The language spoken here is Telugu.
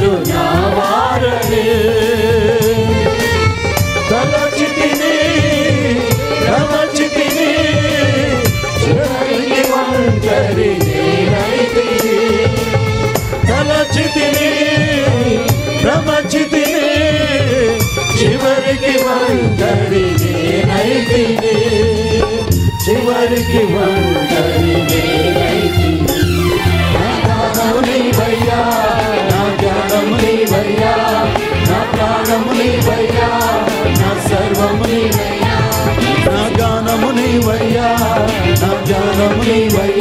అందరూ నా వారనే. తలచితిని రమచితిని చివరికి ఒంటరి నేనైతిని. తలచితిని రమచితిని చివరికి ఒంటరి నేనైతిని. చివరికి ఒంటరి నేనైతిని. నా జ్ఞానము నీవయ్యా, నా జ్ఞానము నీవయ్యా, నా ప్రాణము నీవయ్యా, నా సర్వము నీవయ్యా. నా జ్ఞానము నీవయ్యా, నా జ్ఞానము నీవయ్యా.